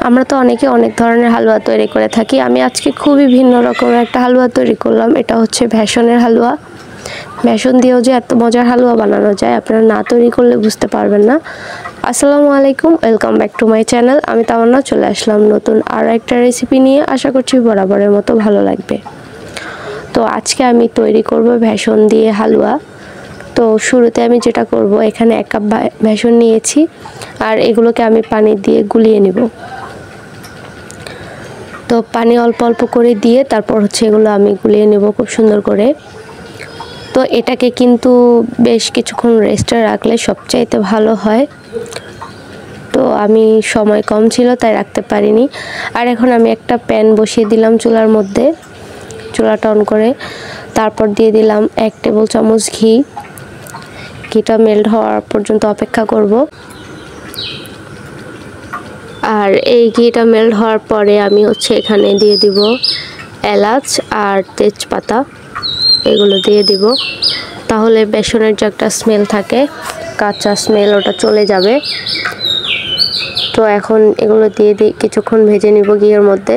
আমরা তো অনেকে অনেক ধরনের হালুয়া তৈরি করে থাকি। আমি আজকে খুবই ভিন্ন রকমের একটা হালুয়া তৈরি করলাম। এটা হচ্ছে বেসনের হালুয়া। বেসন দিয়েও যে এত মজার হালুয়া বানানো যায় আপনারা না তৈরি করলে বুঝতে পারবেন না। আসসালামু আলাইকুম, welcome back to my channel. আমি তামান্না চলে আসলাম নতুন আরও একটা রেসিপি নিয়ে। আশা করছি বরাবরের মতো ভালো লাগবে। তো আজকে আমি তৈরি করব বেসন দিয়ে হালুয়া। তো শুরুতে আমি যেটা করব, এখানে 1 কাপ বেসন নিয়েছি আর এগুলোকে আমি পানি দিয়ে গুলিয়ে নেব। তো পানি অল্প অল্প করে দিয়ে তারপর হচ্ছে এগুলো আমি গুলিয়ে নেব খুব সুন্দর করে। তো এটাকে কিন্তু বেশ কিছুক্ষণ রেস্টে রাখলে সবচাইতে ভালো হয়। তো আমি সময় কম ছিল তাই রাখতে পারিনি। আর এখন আমি একটা প্যান বসিয়ে দিলাম চুলার মধ্যে, চুলাটা অন করে তারপর দিয়ে দিলাম 1 টেবিল চামচ ঘি। ঘিটা মেল্ট হওয়ার পর্যন্ত অপেক্ষা করব। আর এই ঘিটা মেল্ট হওয়ার পরে আমি হচ্ছে এখানে দিয়ে দিব এলাচ আর তেজপাতা, এগুলো দিয়ে দিব। তাহলে বেসনের যে একটা স্মেল থাকে, কাঁচা স্মেল, ওটা চলে যাবে। তো এখন এগুলো দিয়ে কিছুক্ষণ ভেজে নিব ঘিয়ের মধ্যে।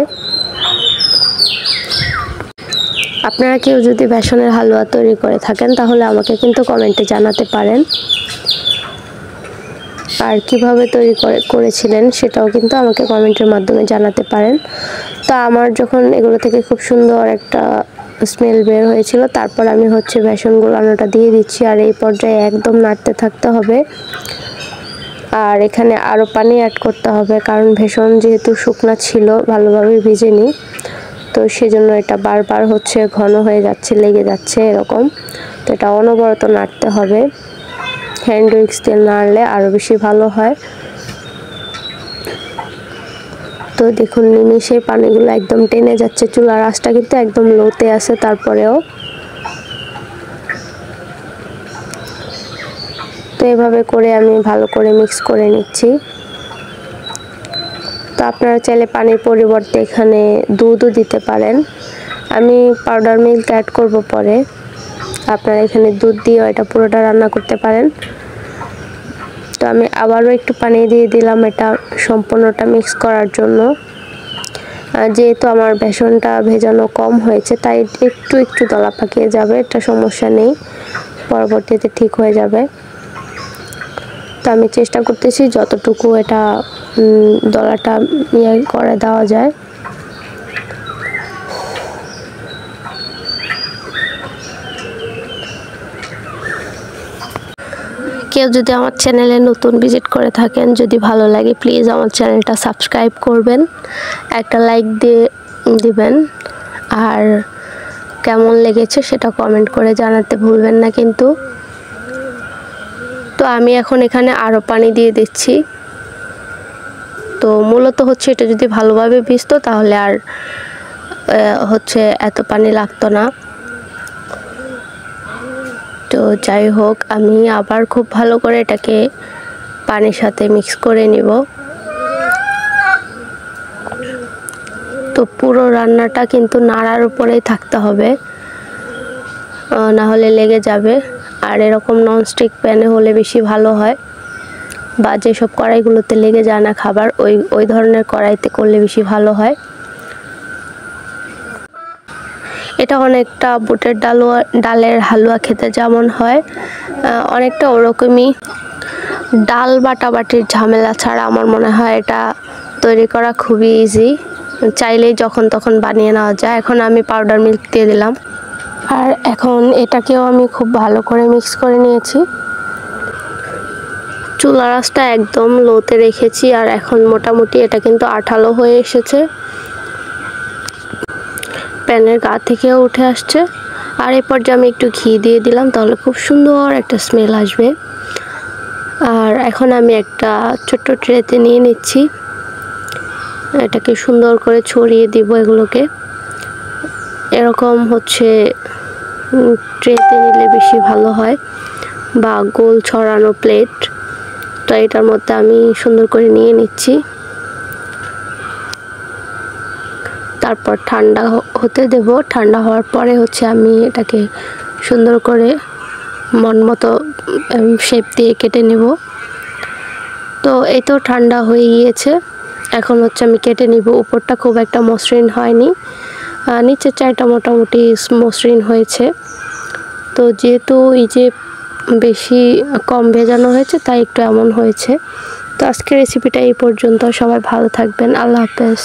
আপনারা কেউ যদি বেসনের হালুয়া তৈরি করে থাকেন তাহলে আমাকে কিন্তু কমেন্টে জানাতে পারেন। আর কিভাবে তৈরি করেছিলেন সেটাও কিন্তু আমাকে কমেন্টের মাধ্যমে জানাতে পারেন। তো আমার যখন এগুলো থেকে খুব সুন্দর একটা স্মেল বের হয়েছিল, তারপর আমি হচ্ছে বেসন গুলানোটা দিয়ে দিচ্ছি। আর এই পর্যায়ে একদম নাড়তে থাকতে হবে। আর এখানে আরও পানি অ্যাড করতে হবে, কারণ বেসন যেহেতু শুকনা ছিল, ভালোভাবে ভিজেনি। তো সেজন্য এটা বারবার হচ্ছে ঘন হয়ে যাচ্ছে, লেগে যাচ্ছে এরকম। তো এটা অনবরত নাড়তে হবে। হ্যান্ড উইক্স দিয়ে নাড়লে আরও বেশি ভালো হয়। তো দেখুন নিমিষে পানিগুলো একদম টেনে যাচ্ছে। চুলার আঁচটা কিন্তু একদম লোতে আছে তারপরেও। তো এভাবে করে আমি ভালো করে মিক্স করে নিচ্ছি। তো আপনারা চাইলে পানির পরিবর্তে এখানে দুধও দিতে পারেন। আমি পাউডার মিল্ক অ্যাড করব পরে। আপনারা এখানে দুধ দিয়েও এটা পুরোটা রান্না করতে পারেন। তো আমি আবারও একটু পানি দিয়ে দিলাম এটা সম্পূর্ণটা মিক্স করার জন্য। যেহেতু আমার বেসনটা ভেজানো কম হয়েছে তাই একটু একটু দলা পাকিয়ে যাবে, এটা সমস্যা নেই, পরবর্তীতে ঠিক হয়ে যাবে। তো আমি চেষ্টা করতেছি যতটুকু এটা দলাটা করে দেওয়া যায়। কেউ যদি আমার চ্যানেলে নতুন ভিজিট করে থাকেন, যদি ভালো লাগে প্লিজ আমার চ্যানেলটা সাবস্ক্রাইব করবেন, একটা লাইক দিবেন। আর কেমন লেগেছে সেটা কমেন্ট করে জানাতে ভুলবেন না কিন্তু। তো আমি এখন এখানে আরও পানি দিয়ে দিচ্ছি। তো মূলত হচ্ছে এটা যদি ভালোভাবে ভিজতো তাহলে আর হচ্ছে এত পানি লাগতো না। তো যাই হোক, আমি আবার খুব ভালো করে এটাকে পানির সাথে মিক্স করে নিব। তো পুরো রান্নাটা কিন্তু নাড়ার উপরেই থাকতে হবে, না হলে লেগে যাবে। আর এরকম ননস্টিক প্যানে হলে বেশি ভালো হয়, বা যেসব কড়াইগুলোতে লেগে যায় না খাবার, ওই ধরনের কড়াইতে করলে বেশি ভালো হয়। এটা অনেকটা বুটের ডালের হালুয়া খেতে যেমন হয়, অনেকটা ওরকমই। ডাল বাটাবাটির ঝামেলা ছাড়া আমার মনে হয় এটা তৈরি করা খুবই ইজি, চাইলেই যখন তখন বানিয়ে নেওয়া যায়। এখন আমি পাউডার মিল্ক দিয়ে দিলাম আর এখন এটাকেও আমি খুব ভালো করে মিক্স করে নিয়েছি। চুলার আঁচটা একদম লোতে রেখেছি আর এখন মোটামুটি এটা কিন্তু আঠালো হয়ে এসেছে, প্যানের গা থেকেও উঠে আসছে। আর এই পর্যায়ে আমি একটু ঘি দিয়ে দিলাম, তাহলে খুব সুন্দর একটা স্মেল আসবে। আর এখন আমি একটা ছোট্ট ট্রেতে নিয়ে নিচ্ছি, এটাকে সুন্দর করে ছড়িয়ে দিব এগুলোকে। এরকম হচ্ছে ট্রেতে নিলে বেশি ভালো হয়, বা গোল ছড়ানো প্লেট। তো এটার মধ্যে আমি সুন্দর করে নিয়ে নিচ্ছি। তারপর ঠান্ডা হতে দেব। ঠান্ডা হওয়ার পরে হচ্ছে আমি এটাকে সুন্দর করে মন মতো শেপ দিয়ে কেটে নেব। তো এই তো ঠান্ডা হয়ে গিয়েছে। এখন হচ্ছে আমি কেটে নিব। উপরটা খুব একটা মসৃণ হয়নি, নিচের চাইটা মোটামুটি মসৃণ হয়েছে। তো যেহেতু এই যে বেশি কম ভেজানো হয়েছে তাই একটু এমন হয়েছে। তো আজকের রেসিপিটা এই পর্যন্ত। সবাই ভালো থাকবেন। আল্লাহ হাফেজ।